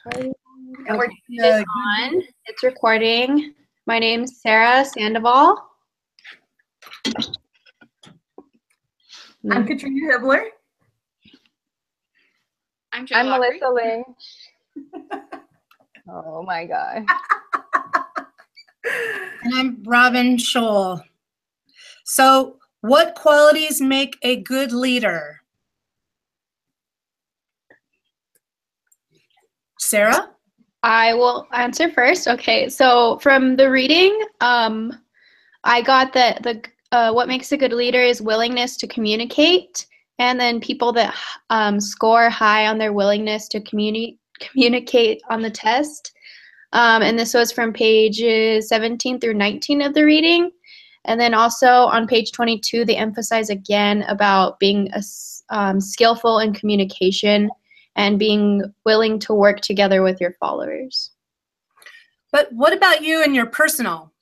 Okay, Okay. it's on. It's recording. My name's Sarah Sandoval. I'm Katrina Hibbler. I'm Melissa Lynch. Oh my God. And I'm Robin Scholl. So, what qualities make a good leader? Sarah? I will answer first. Okay, so from the reading, I got that what makes a good leader is willingness to communicate, and then people that score high on their willingness to communicate on the test. And this was from pages 17 through 19 of the reading. And then also on page 22, they emphasize again about being skillful in communication and being willing to work together with your followers. But what about you in your personal,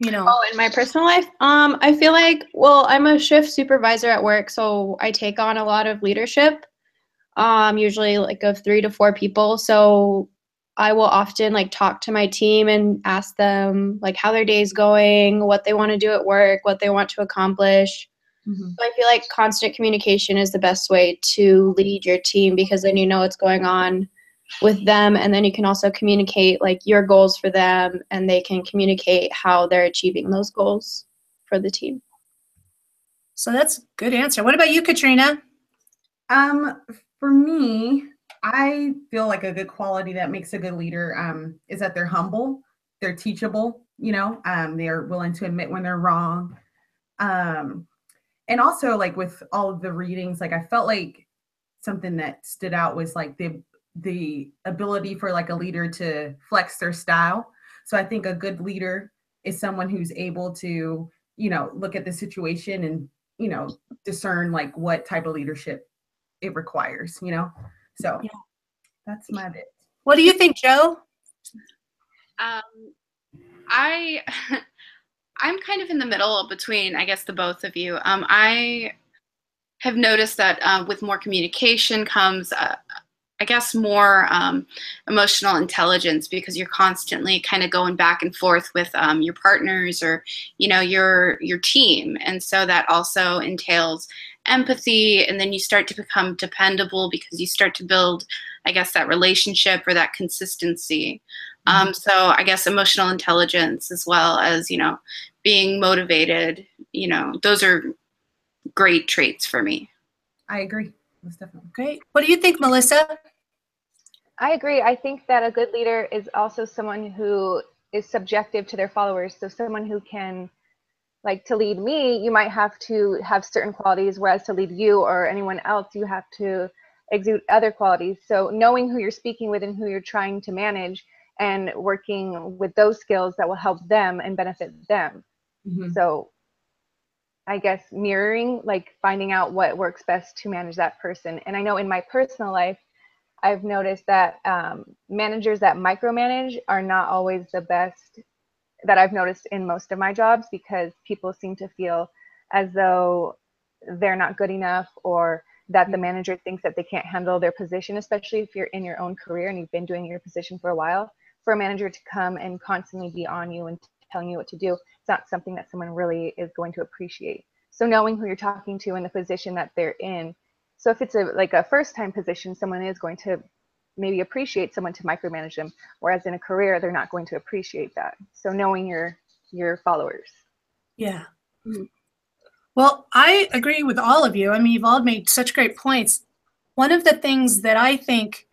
Oh, in my personal life, I feel like, well, I'm a shift supervisor at work, so I take on a lot of leadership, usually like of 3 to 4 people. So I will often like talk to my team and ask them like how their day's going, what they want to do at work, what they want to accomplish. Mm-hmm. So I feel like constant communication is the best way to lead your team, because then you know what's going on with them, and then you can also communicate like your goals for them, and they can communicate how they're achieving those goals for the team. So that's a good answer. What about you, Katrina? For me, I feel like a good quality that makes a good leader is that they're humble, they're teachable, they're willing to admit when they're wrong. And also like with all of the readings, like I felt like something that stood out was like the ability for like a leader to flex their style. So I think a good leader is someone who's able to, look at the situation and, discern like what type of leadership it requires, So yeah, that's my bit. What do you think, Joe? I'm kind of in the middle between, I guess, the both of you. I have noticed that with more communication comes, I guess, more emotional intelligence, because you're constantly kind of going back and forth with your partners or, your team. And so that also entails empathy, and then you start to become dependable because you start to build, I guess, that relationship or that consistency. So I guess emotional intelligence, as well as, being motivated, those are great traits for me. I agree. Most definitely. Great. What do you think, Melissa? I agree. I think that a good leader is also someone who is subjective to their followers. So someone who can, like, to lead me, you might have to have certain qualities, whereas to lead you or anyone else, you have to exude other qualities. So knowing who you're speaking with and who you're trying to manage, and working with those skills that will help them and benefit them. Mm-hmm. So I guess mirroring, like finding out what works best to manage that person. And I know in my personal life, I've noticed that managers that micromanage are not always the best, that I've noticed in most of my jobs, because people seem to feel as though they're not good enough, or that the manager thinks that they can't handle their position, especially if you're in your own career and you've been doing your position for a while. For a manager to come and constantly be on you and telling you what to do, it's not something that someone really is going to appreciate. So knowing who you're talking to and the position that they're in. So if it's a first-time position, someone is going to maybe appreciate someone to micromanage them, whereas in a career, they're not going to appreciate that. So knowing your followers. Yeah. Mm-hmm. Well, I agree with all of you. I mean, you've all made such great points. One of the things that I think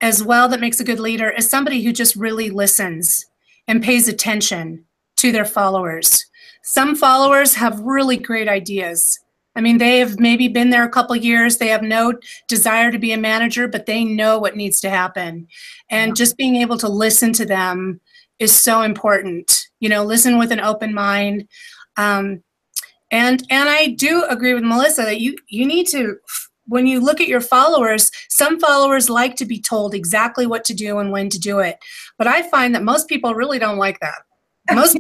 as well that makes a good leader is somebody who just really listens and pays attention to their followers. Some followers have really great ideas. I mean, they have maybe been there a couple of years. They have no desire to be a manager, but they know what needs to happen. And just being able to listen to them is so important. Listen with an open mind. And I do agree with Melissa that you need to, when you look at your followers, some followers like to be told exactly what to do and when to do it. But I find that most people really don't like that. Most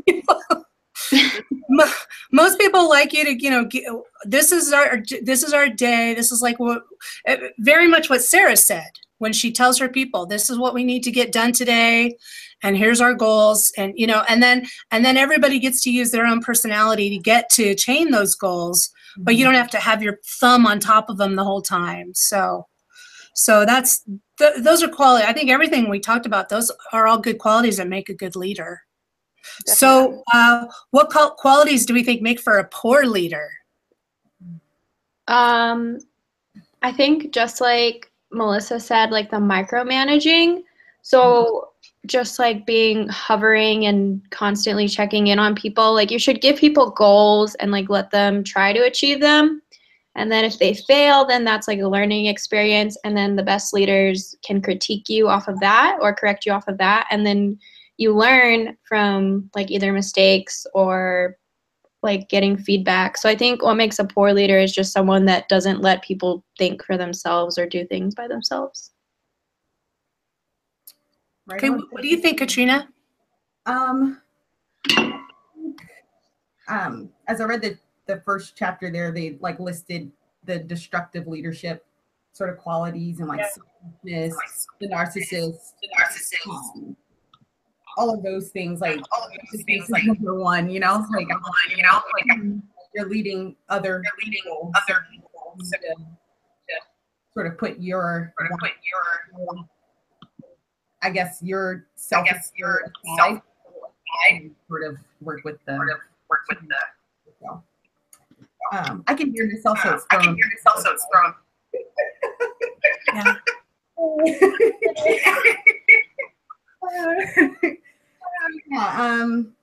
people like you to, this is our day. This is like very much what Sarah said. when she tells her people, this is what we need to get done today, and here's our goals, and and then everybody gets to use their own personality to get to attain those goals, but you don't have to have your thumb on top of them the whole time. So that's those are quality. I think everything we talked about, those are all good qualities that make a good leader. Definitely. So what qualities do we think make for a poor leader? I think just like Melissa said, like the micromanaging. So just like hovering and constantly checking in on people. Like you should give people goals and like let them try to achieve them. And then if they fail, then that's like a learning experience. And then the best leaders can critique you off of that or correct you off of that. And then you learn from like either mistakes or like getting feedback. So I think what makes a poor leader is just someone that doesn't let people think for themselves or do things by themselves. Right. Okay, what do you think, Katrina? As I read the first chapter there, they like listed the destructive leadership sort of qualities and like selfishness, the narcissist, all of those things, like number one, you're leading other people to sort of put your I guess your self aside and sort of work with the I can hear myself so it's strong.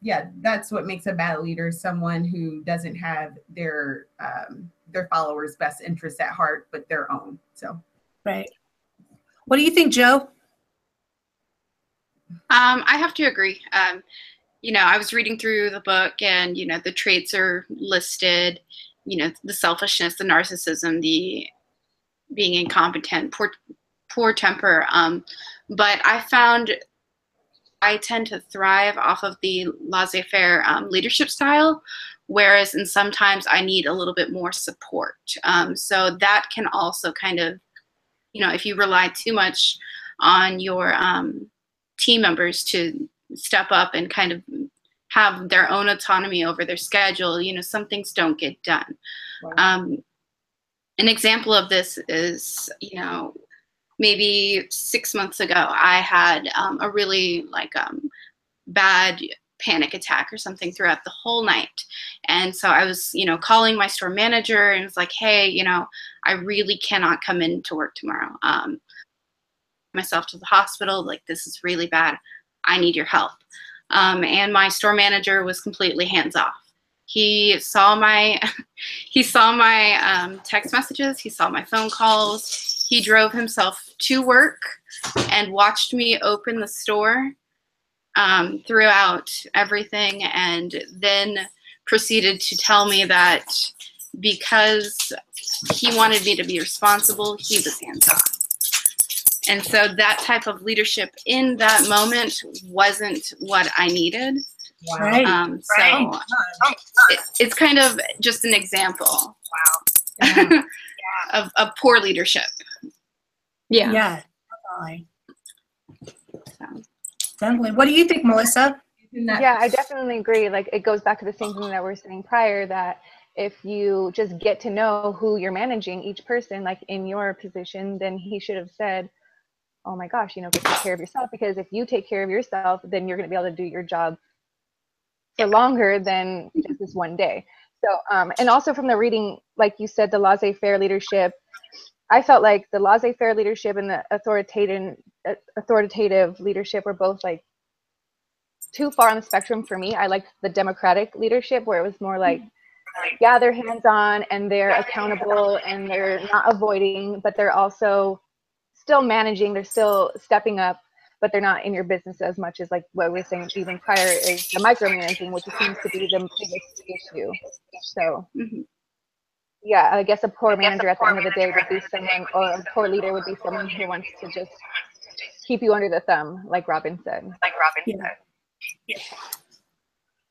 Yeah, that's what makes a bad leader, someone who doesn't have their followers' best interests at heart, but their own. So, right. What do you think, Joe? I have to agree. I was reading through the book, and the traits are listed. The selfishness, the narcissism, the being incompetent, poor temper. But I found I tend to thrive off of the laissez-faire leadership style, whereas sometimes I need a little bit more support. So that can also kind of, if you rely too much on your team members to step up and kind of have their own autonomy over their schedule, some things don't get done. Wow. An example of this is, maybe 6 months ago, I had a really bad panic attack or something throughout the whole night. And so I was, calling my store manager and was like, hey, I really cannot come into work tomorrow. Myself to the hospital, like this is really bad. I need your help. And my store manager was completely hands off. He saw my text messages. He saw my phone calls. He drove himself to work and watched me open the store throughout everything, and then proceeded to tell me that because he wanted me to be responsible, he was hands off. And so that type of leadership in that moment wasn't what I needed. Wow. It's kind of just an example. Wow. of poor leadership. Yeah. Yeah. Definitely. What do you think, Melissa? Yeah, I definitely agree. Like it goes back to the same thing that we were saying prior, that if you just get to know who you're managing, each person, like in your position, then he should have said, oh my gosh, take care of yourself, because if you take care of yourself, then you're going to be able to do your job for longer than just this one day. So, and also from the reading, like you said, the laissez-faire leadership, I felt like the laissez-faire leadership and the authoritative leadership were both like too far on the spectrum for me. I liked the democratic leadership, where it was more like, yeah, they're hands-on and they're accountable and they're not avoiding, but they're also still managing, they're still stepping up, but they're not in your business as much as like what we were saying even prior is the micromanaging, which seems to be the biggest issue. So yeah, I guess a poor manager at the end of the day would be someone, or a poor leader would be someone who wants to just keep you under the thumb, like Robin said. Yeah.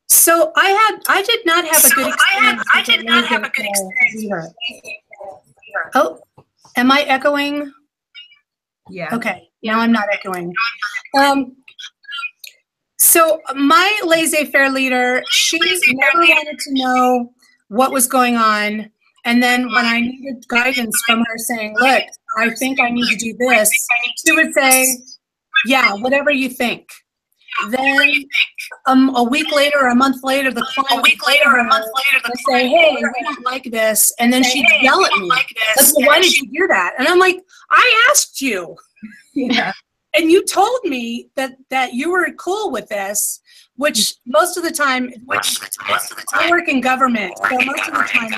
So I did not have a good experience. Oh, am I echoing? Yeah. Okay, now I'm not echoing. So my laissez-faire leader, she never wanted to know what was going on. And then when I needed guidance from her saying, look, I think I need to do this, she would say, yeah, whatever you think. Then a week later or a month later, the client would say, hey, I don't like this. And then she'd yell at me. Like, well, why did you do that? And I'm like, I asked you. Yeah. And you told me that you were cool with this, which most of the time, I work in government, so most of the time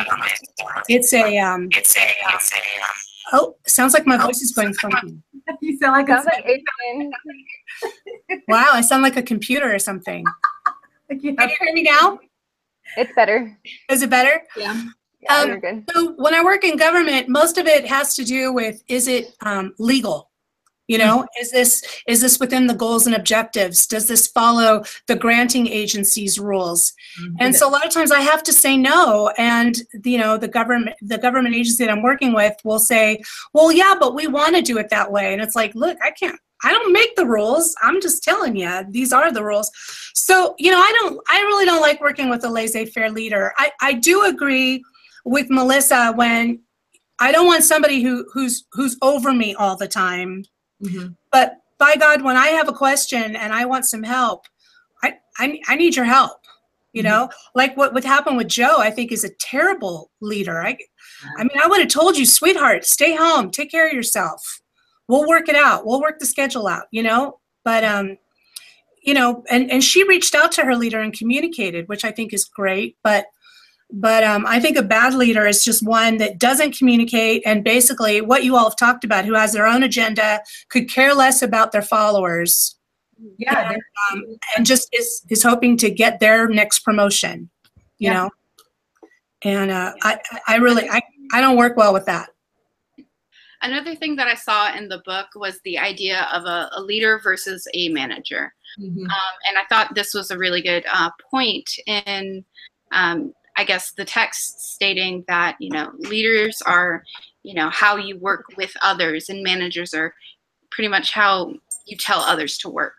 it's oh, sounds like my voice is going funky. You sound like Sounds like Adrian. Wow, I sound like a computer or something. Can you hear me now? It's better. Is it better? Yeah. Yeah, you're good. So when I work in government, most of it has to do with, is it legal? You know, is this within the goals and objectives? Does this follow the granting agency's rules? And so a lot of times I have to say no. And you know, the government agency that I'm working with will say, well, yeah, but we want to do it that way. And it's like, look, I don't make the rules. I'm just telling you, these are the rules. So, you know, I really don't like working with a laissez-faire leader. I do agree with Melissa when I don't want somebody who's over me all the time. Mm-hmm. But by God, when I have a question and I want some help, I need your help. You know, like what happened with Joe, I think is a terrible leader. I mean, I would have told you, sweetheart, stay home, take care of yourself. We'll work it out. We'll work the schedule out, you know, but, you know, and she reached out to her leader and communicated, which I think is great. But I think a bad leader is just one that doesn't communicate, and basically what you all have talked about, who has their own agenda, could care less about their followers. Yeah, and just is hoping to get their next promotion, you know. And I really don't work well with that. Another thing that I saw in the book was the idea of a leader versus a manager. And I thought this was a really good point in I guess the text stating that, you know, leaders are, you know, how you work with others, and managers are pretty much how you tell others to work.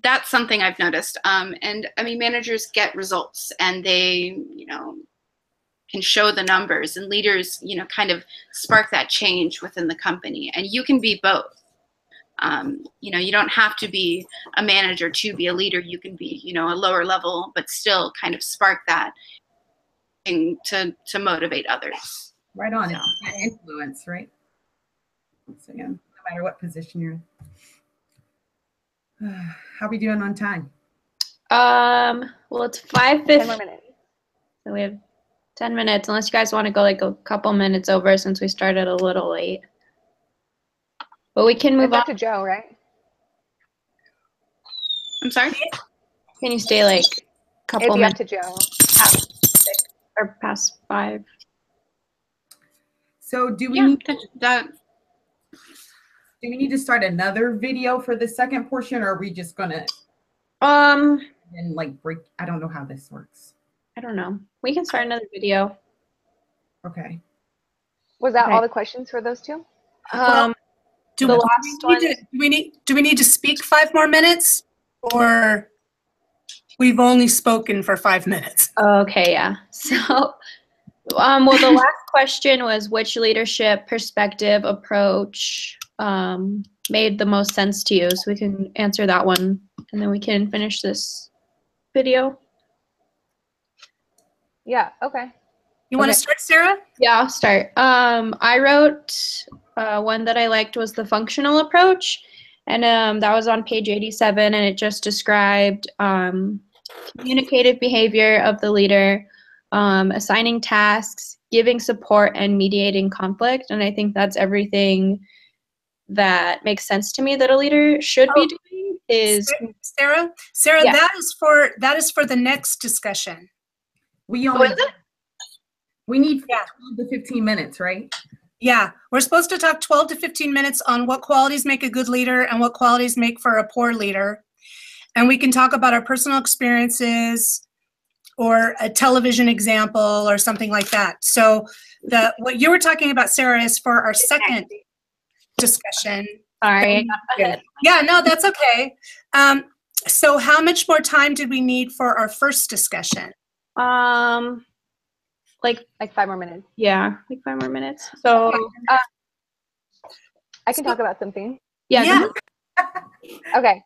That's something I've noticed. And I mean, managers get results and they, you know, can show the numbers, and leaders, you know, kind of spark that change within the company. And you can be both. You know, you don't have to be a manager to be a leader. You can be, you know, a lower level, but still kind of spark that thing to motivate others. Right on. So. Influence, right? So yeah, no matter what position you're in. How are we doing on time? Well, it's 5:50. 10 more minutes. So we have 10 minutes, unless you guys want to go like a couple minutes over since we started a little late. But we can move on to Joe, right? I'm sorry? Can you stay like a couple minutes? Up to Joe. Past 6 or past 5. So do we need to start another video for the second portion, or are we just gonna and like break? I don't know how this works. I don't know. We can start another video. Okay. Was that all the questions for those two? Do we need to speak 5 more minutes, or we've only spoken for 5 minutes? Okay, yeah. So, well, the last question was which leadership perspective approach made the most sense to you? So we can answer that one, and then we can finish this video. Yeah, okay. You want to start, Sarah? Yeah, I'll start. I wrote one that I liked was the functional approach, and that was on page 87, and it just described communicative behavior of the leader, assigning tasks, giving support, and mediating conflict. And I think that's everything that makes sense to me that a leader should be doing. Is Sarah, yeah. that is for the next discussion. We need 12 to 15 minutes, right? Yeah, we're supposed to talk 12 to 15 minutes on what qualities make a good leader and what qualities make for a poor leader. And we can talk about our personal experiences, or a television example or something like that. So what you were talking about, Sarah, is for our second discussion. Sorry. Yeah, no, that's okay. So how much more time did we need for our first discussion? Like 5 more minutes. Yeah, like 5 more minutes. So I can talk about something. Yeah. Okay.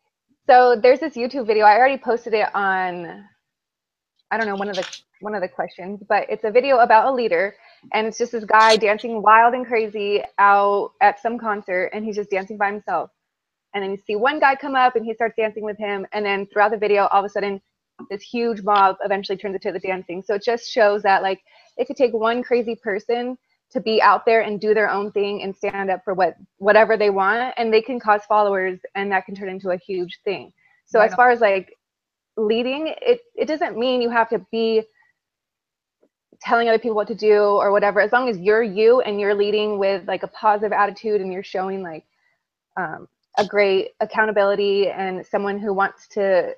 So there's this YouTube video. I already posted it on, I don't know, one of the questions, but it's a video about a leader, and it's just this guy dancing wild and crazy out at some concert, and he's just dancing by himself. And then you see one guy come up and he starts dancing with him, and then throughout the video, all of a sudden, this huge mob eventually turns into the dancing. So it just shows that, like, it could take one crazy person to be out there and do their own thing and stand up for whatever they want, and they can cause followers, and that can turn into a huge thing. So as far as like leading, it doesn't mean you have to be telling other people what to do or whatever. As long as you're you and you're leading with like a positive attitude and you're showing like a great accountability and someone who wants to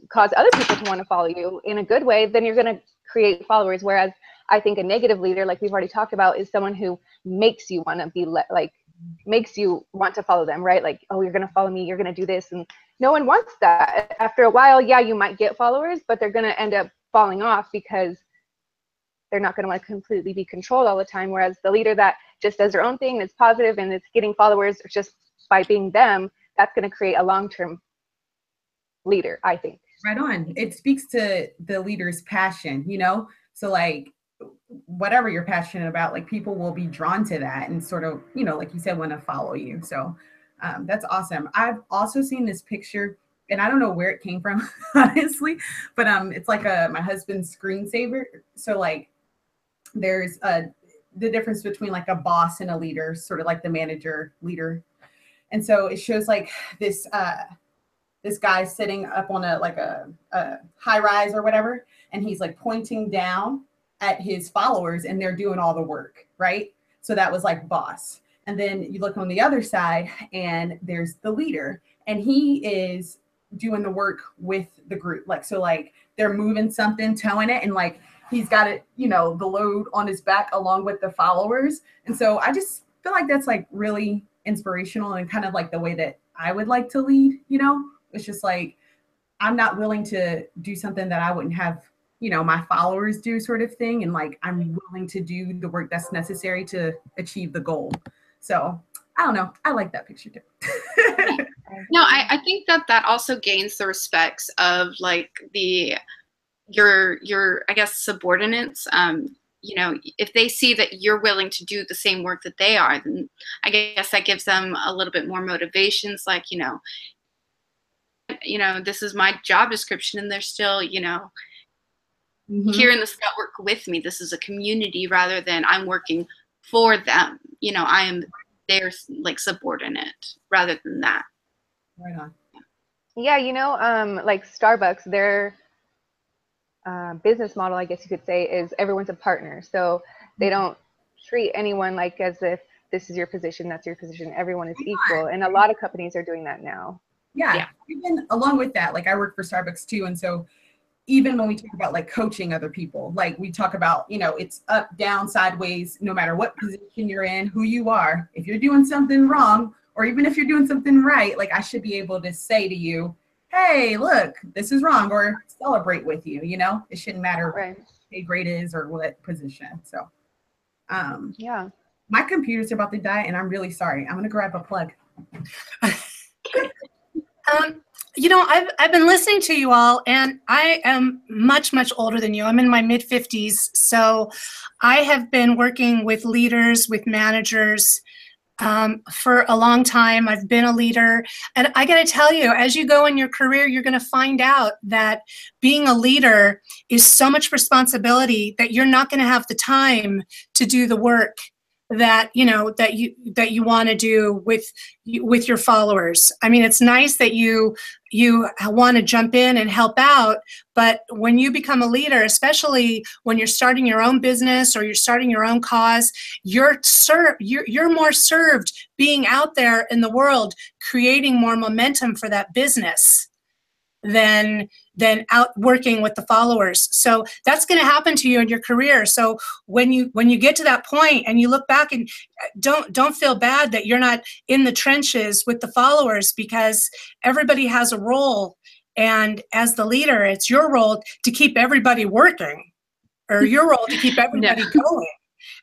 cause other people to want to follow you in a good way, then you're going to create followers. Whereas I think a negative leader, like we've already talked about, is someone who makes you want to be makes you want to follow them, right? Like, oh, you're going to follow me, you're going to do this. And no one wants that. After a while, yeah, you might get followers, but they're going to end up falling off because they're not going to want to completely be controlled all the time. Whereas the leader that just does their own thing, that's positive, and it's getting followers just by being them, that's going to create a long-term leader, I think. Right on. It speaks to the leader's passion, you know? So like whatever you're passionate about, like people will be drawn to that and sort of, you know, like you said, want to follow you. So that's awesome. I've also seen this picture, and I don't know where it came from, honestly, but it's like my husband's screensaver. So like there's the difference between like a boss and a leader, sort of like the manager leader. And so it shows like this guy sitting up on a high rise or whatever, and he's like pointing down at his followers, and they're doing all the work, right? So that was like boss. And then you look on the other side, and there's the leader, and he is doing the work with the group. Like, so like they're moving something, towing it, and like he's got it, you know, the load on his back along with the followers. And so I just feel like that's like really inspirational and kind of like the way that I would like to lead, you know? It's just like, I'm not willing to do something that I wouldn't have, you know, my followers do, sort of thing. And like, I'm willing to do the work that's necessary to achieve the goal. So I don't know. I like that picture too. No, I think that also gains the respects of like your I guess subordinates. You know, if they see that you're willing to do the same work that they are, then I guess that gives them a little bit more motivations. Like, you know, this is my job description, and they're still, you know, here in the Scout work with me. This is a community rather than I'm working for them. You know, I am their like subordinate rather than that. Right on. Yeah, you know, like Starbucks, their business model, I guess you could say, is everyone's a partner. So they don't treat anyone like as if this is your position, that's your position. Everyone is equal. And a lot of companies are doing that now. Yeah. Even along with that, like I work for Starbucks too. And so even when we talk about like coaching other people, like we talk about, you know, it's up, down, sideways, no matter what position you're in, who you are. If you're doing something wrong, or even if you're doing something right, like I should be able to say to you, hey, look, this is wrong, or celebrate with you, you know? It shouldn't matter what pay grade is or what position. So yeah. My computer's about to die, and I'm really sorry. I'm gonna grab a plug. You know, I've been listening to you all, and I am much, much older than you. I'm in my mid-50s, so I have been working with leaders, with managers for a long time. I've been a leader, and I got to tell you, as you go in your career, you're going to find out that being a leader is so much responsibility that you're not going to have the time to do the work that you want to do with your followers. I mean, it's nice that you want to jump in and help out, but when you become a leader, especially when you're starting your own business or you're starting your own cause, you're more served being out there in the world, creating more momentum for that business than than out working with the followers. So that's going to happen to you in your career. So when you get to that point and you look back, and don't feel bad that you're not in the trenches with the followers, because everybody has a role. And as the leader, it's your role to keep everybody working, or your role to keep everybody going.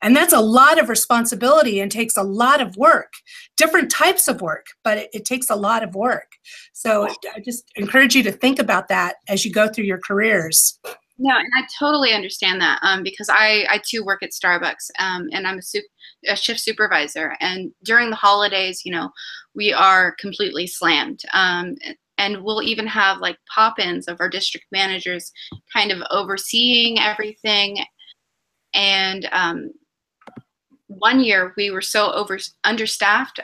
And that's a lot of responsibility and takes a lot of work, different types of work, but it takes a lot of work. So I just encourage you to think about that as you go through your careers. No, and I totally understand that because I too work at Starbucks and I'm a shift supervisor. And during the holidays, you know, we are completely slammed. And we'll even have like pop-ins of our district managers kind of overseeing everything. And one year we were so understaffed,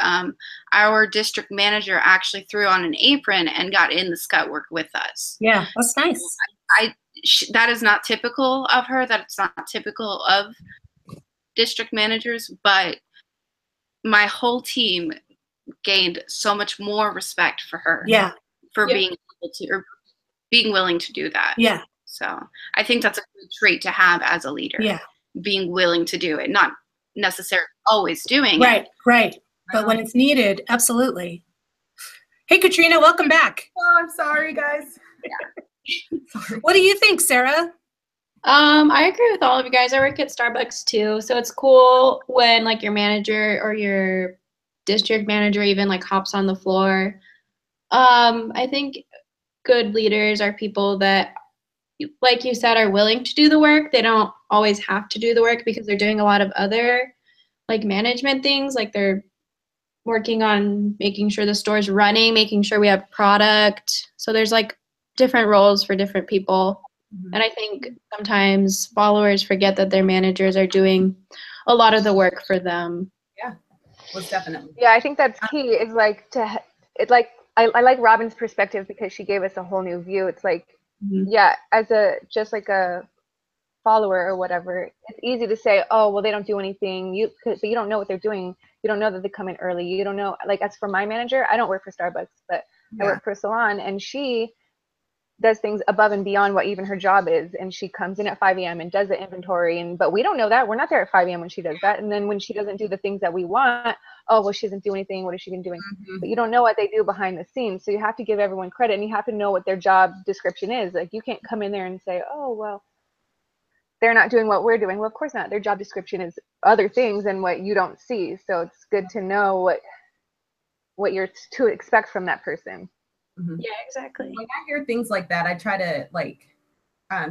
our district manager actually threw on an apron and got in the scut work with us. Yeah, that's nice. That is not typical of her. That's not typical of district managers, but my whole team gained so much more respect for her. Yeah. For being able to, or being willing to do that. Yeah. So I think that's a good trait to have as a leader. Yeah. Being willing to do it, not necessarily always doing it. Right. But Right. when it's needed, absolutely. Hey, Katrina, welcome back. Oh, I'm sorry, guys. Sorry. What do you think, Sarah? I agree with all of you guys. I work at Starbucks too, so it's cool when like your manager or your district manager even like hops on the floor. I think good leaders are people that, like you said, are willing to do the work. They don't always have to do the work because they're doing a lot of other like management things, like they're working on making sure the store's running, making sure we have product. So there's like different roles for different people. And I think sometimes followers forget that their managers are doing a lot of the work for them. Yeah, most definitely. Yeah, I think that's key. Is like I like Robin's perspective because she gave us a whole new view. It's like, yeah, as just like a follower or whatever, it's easy to say, oh, well, they don't do anything. But you don't know what they're doing. You don't know that they come in early. You don't know. Like, as for my manager, I don't work for Starbucks, but I work for a salon, and she does things above and beyond what even her job is. And she comes in at 5 a.m. and does the inventory. But we don't know that. We're not there at 5 a.m. when she does that. And then when she doesn't do the things that we want, oh, well, she doesn't do anything. What has she been doing? But you don't know what they do behind the scenes. So you have to give everyone credit, and you have to know what their job description is. Like, you can't come in there and say, oh, well, they're not doing what we're doing. Well, of course not. Their job description is other things and what you don't see. So it's good to know what you're to expect from that person. Yeah, exactly. When I hear things like that, I try to like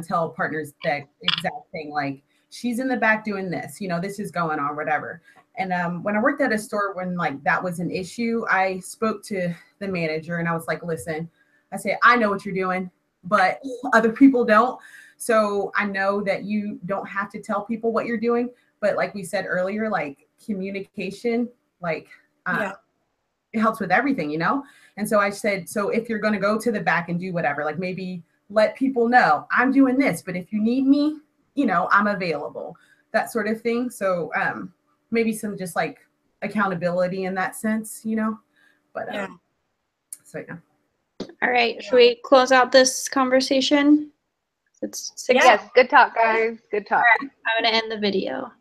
tell partners that exact thing. Like, she's in the back doing this, you know, this is going on, whatever. And when I worked at a store, when like that was an issue, I spoke to the manager and I was like, listen, I said, I know what you're doing, but other people don't. So I know that you don't have to tell people what you're doing, but like we said earlier, like communication, like it helps with everything, you know? And so I said, so if you're going to go to the back and do whatever, like maybe let people know I'm doing this, but if you need me, you know, I'm available, that sort of thing. So maybe some just like accountability in that sense, you know, but so yeah. All right, should we close out this conversation? It's 6. Yes, good talk, guys. Good talk. I'm going to end the video.